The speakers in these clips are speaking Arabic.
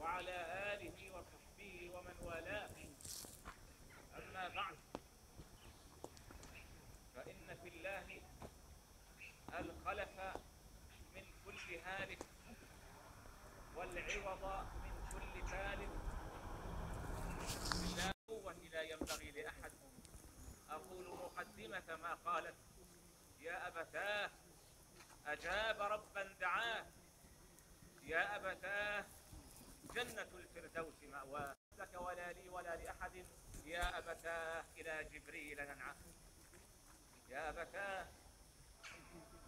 وعلى آله وصحبه ومن والاه. أما بعد، فإن في الله الخلف من كل هالك والعوض من كل فالك. لا قوة لا ينبغي لأحد. أقول مقدمة ما قالت: يا أبتاه أجاب ربا دعاه، يا أبتاه جنة الفردوس مأواه، لك ولا لي ولا لأحد، يا أبتاه إلى جبريل ننعاه. يا أبتاه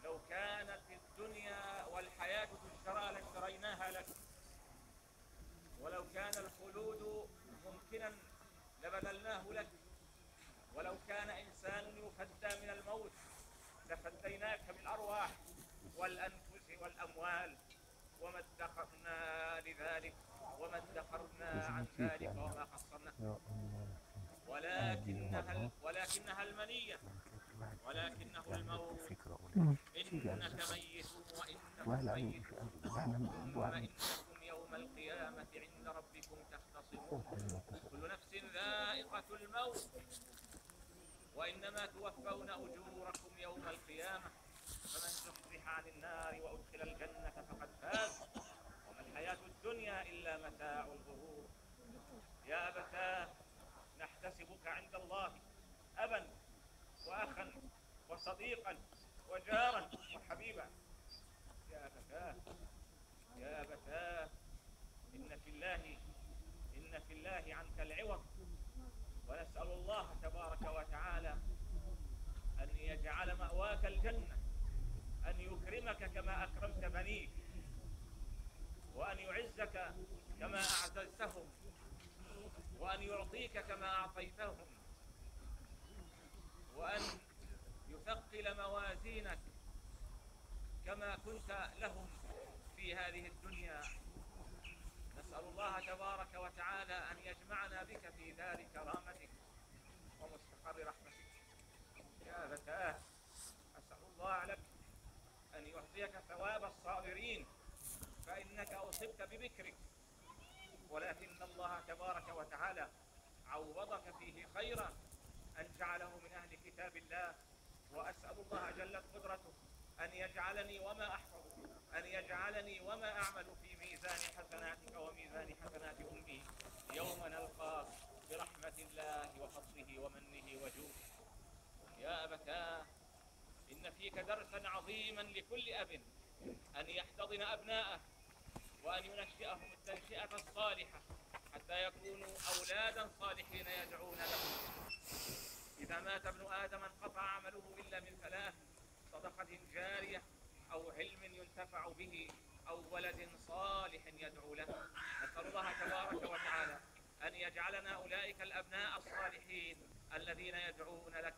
لو كانت الدنيا والحياة تشترى لاشتريناها لك، ولو كان الخلود ممكنا لبذلناه لك، ولو كان إنسان يفدى من الموت لفديناك بالأرواح والأنفس والأموال، وما ادخرنا لذلك وما ادخرنا عن ذلك وما قصرنا. ولكنها المنية، ولكنه الموت. إنك ميت وإنهم ميتون، ثم إنكم يوم القيامة عند ربكم تختصمون. كل نفس ذائقة الموت، وإنما توفون أجوركم يوم القيامة. فمن زحزح عن النار وأدخل الجنة فقد فاز، وما الحياة الدنيا إلا متاع الغرور. يا أبتاه نحتسبك عند الله أبا وأخا وصديقا وجارا وحبيبا. يا أبتاه يا أبتاه إن في الله عنك العوض، ونسأل الله تبارك وتعالى أن يجعل مأواك الجنة، أن يكرمك كما أكرمت بنيك، وأن يعزك كما أعززتهم، وأن يعطيك كما أعطيتهم، وأن يثقل موازينك كما كنت لهم في هذه الدنيا. نسأل الله تبارك وتعالى أن يجمعنا بك في دار كرامتك ومستقر رحمتك. يا أبتاه أسأل الله لك أن يعطيك ثواب الصابرين، فإنك أصبت بذكرك، ولكن الله تبارك وتعالى عوضك فيه خيرا، أن جعله من أهل كتاب الله. وأسأل الله جلت قدرته أن يجعلني وما أحفظ، أن يجعلني وما أعمل في ميزان حسناتك وميزان حسنات أمي يوم نلقاك برحمة الله وفضله ومنه وجوده. يا أبتاه إن فيك درسا عظيما لكل أب، أن يحتضن أبناءه وأن ينشئهم التنشئة الصالحة حتى يكونوا أولادا صالحين يدعون لهم. إذا مات ابن آدم انقطع عمله إلا من ثلاث: صدقة جارية، أو علم ينتفع به، أو ولد صالح يدعو له. نسأل الله تبارك وتعالى أن يجعلنا أولئك الأبناء الصالحين الذين يدعون لك،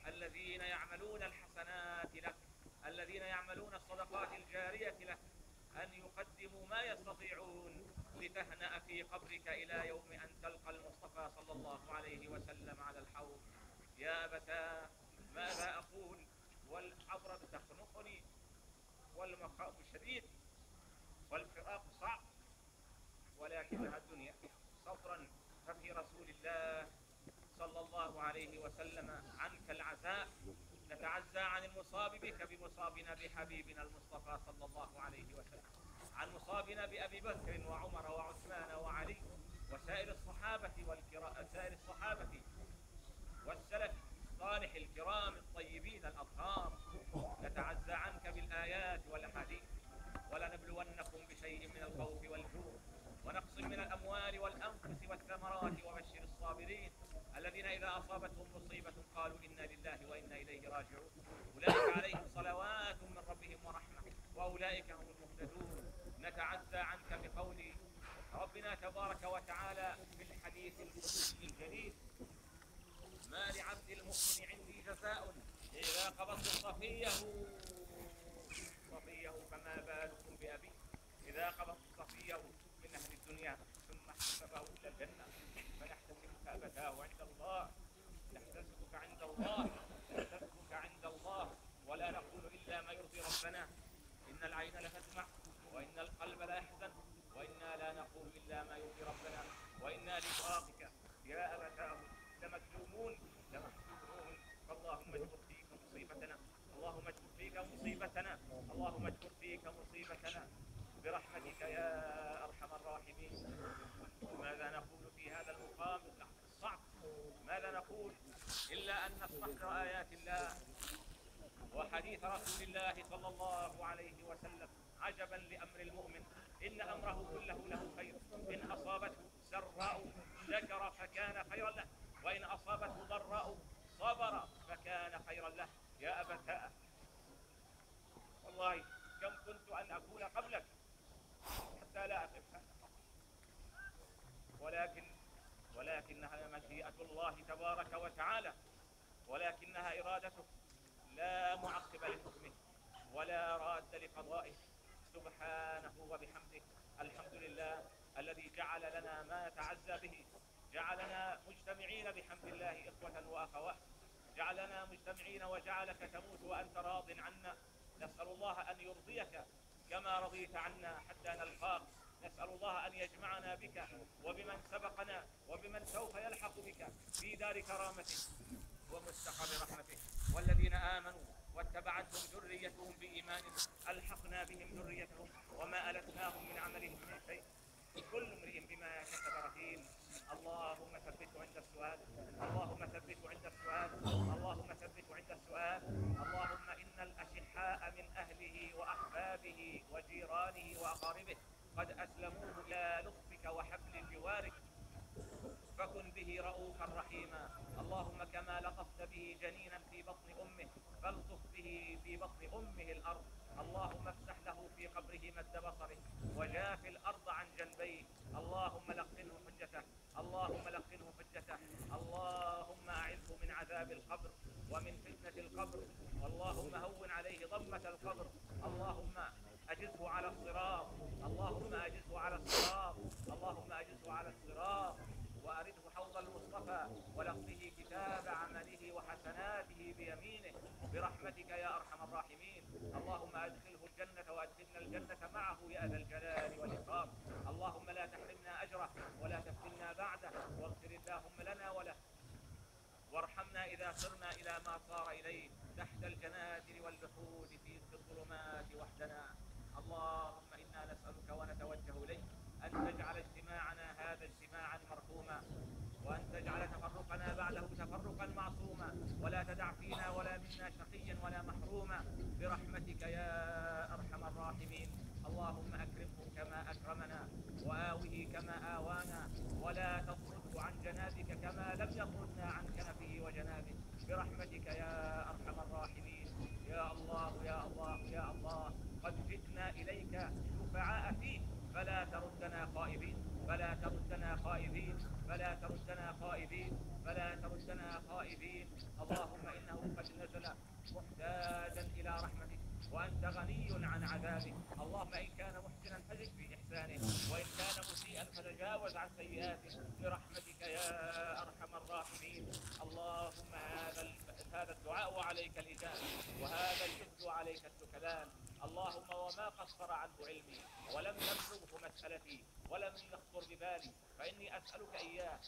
الذين يعملون الحسنات لك، الذين يعملون الصدقات الجارية لك، أن يقدموا ما يستطيعون لتهنأ في قبرك إلى يوم أن تلقى المصطفى صلى الله عليه وسلم على الحوض. يا أبتاه ماذا أقول والحضرة تخنقني والمخاض شديد والفراق صعب، ولكنها الدنيا. صبرا، ففي رسول الله صلى الله عليه وسلم عنك العزاء. نتعزى عن المصاب بك بمصابنا بحبيبنا المصطفى صلى الله عليه وسلم، عن مصابنا بأبي بكر وعمر وعثمان وعلي وسائر الصحابة والسلف الصالح الكرام الطيبين الأطهار. نتعزى عنك بالآيات والأحاديث. ولنبلونكم بشيء من الخوف والجوع ونقص من الأموال والأنفس والثمرات وبشر الصابرين الذين إذا أصابتهم مصيبة قالوا إنا لله وإنا إليه راجعون. أولئك عليهم صلوات من ربهم ورحمة وأولئك هم المهتدون. نتعزى عنك بقول ربنا تبارك وتعالى في الحديث القدسي الجليل: ما لعبد المؤمن عندي جزاء إذا قبضت صفيه فما بالكم بأبي. إذا قبضت صفيه من أهل الدنيا ثم احتسبه إلى الجنة فنحتسبك أبتاه عند الله، نحتسبك عند الله، نحتسبك عند الله، ولا نقول إلا ما يرضي ربنا. إن العين لتدمع وإن القلب لا يحزن وإنا لا لا نقول إلا ما يرضي ربنا، وإنا لفراقك يا أبتاه لمكلومون لمحزونون. فاللهم اجبر فيك مصيبتنا، اللهم اجبر فيك مصيبتنا، اللهم اجبر فيك مصيبتنا برحمتك يا أرحم الراحمين. ماذا نقول في هذا المقام الصعب؟ ماذا نقول إلا أن نستحضر آيات الله وحديث رسول الله صلى الله عليه وسلم. عجبا لأمر المؤمن، إن أمره كله له خير، إن أصابته سراء شكر فكان خيرا له، وإن أصابته ضراء صبر فكان خيرا له. يا أبتاه والله كم كنت أن أكون قبلك حتى لا أخف، ولكنها مشيئة الله تبارك وتعالى، ولكنها إرادته، لا معقب لحكمه ولا راد لقضائه سبحانه وبحمده. الحمد لله الذي جعل لنا ما نتعزى به، جعلنا مجتمعين بحمد الله إخوة وأخوات، جعلنا مجتمعين وجعلك تموت وأنت راض عنا. نسأل الله أن يرضيك كما رضيت عنا حتى نلقاك. نسأل الله أن يجمعنا بك وبمن سبقنا وبمن سوف يلحق بك في دار كرامته ومستقر رحمته. والذين آمنوا واتبعتهم ذريتهم بإيمان ألحقنا بهم ذريتهم وما ألتناهم من عملهم من شيء، كل امرئ بما كسب رهين. اللهم ثبته عند السؤال، اللهم ثبته عند السؤال، اللهم ثبته عند السؤال. اللهم إن الأشحاء من أهله وأحبابه وجيرانه وأقاربه قد أسلموه إلى لطفك وحبل جوارك، فكن به رؤوفا رحيما. اللهم كما لطفت به جنينا في بطن أمه فالطف به في بطن أمه الأرض. اللهم افسح له في قبره مد بصره وجاف الأرض عن جنبيه. اللهم لقنه حجته، اللهم لقنه حجته. اللهم أعذه من عذاب القبر ومن فتنة القبر، اللهم هون عليه ضمة القبر. اللهم أجزه على الصراط، اللهم أجزه على الصراط، اللهم أجزه على الصراط، وأرده حوض المصطفى ولقه كتاب عمله وحسناته بيمينه برحمتك يا أرحم الراحمين. اللهم أدخله الجنة وأدخلنا الجنة معه يا ذا الجلال والإكرام. اللهم لا تحرمنا أجره ولا تفتنا بعده، واغفر اللهم لنا وله، وارحمنا إذا صرنا إلى ما صار إليه تحت الجنادل والبحور في الظلمات وحدنا. اللهم إنا نسألك ونتوجه إليك أن تجعل اجتماعنا هذا اجتماعا مرحوما، وأن تجعل تفرقنا بعده تفرقا معصوما، ولا تدع فينا ولا منا شقيا ولا محروما برحمتك يا أرحم الراحمين. اللهم أكرمه كما أكرمنا وآوه كما آوانا، ولا تطرده عن جنابك كما لم يطردنا عن كنفه وجنابه برحمتك يا أرحم الراحمين. يا الله يا الله يا الله، قد جئنا إليك شفعاء فيك، فلا تردنا خائبين، فلا تردنا خائبين، فلا تردنا خائبين، فلا تردنا خائبين. اللهم إنه قد نزل محتاجا إلى رحمتك وأنت غني عن عذابك. اللهم إن كان محسنا فزد في إحسانه، وإن كان مسيئا فتجاوز عن سيئاته برحمتك يا أرحم الراحمين. اللهم هذا الدعاء عليك الإجابة، وهذا الجهد عليك التكلان. اللهم وما قصر عنه علمي ولم يبلغه مسألتي ولم يخطر ببالي، فإني أسألك إياه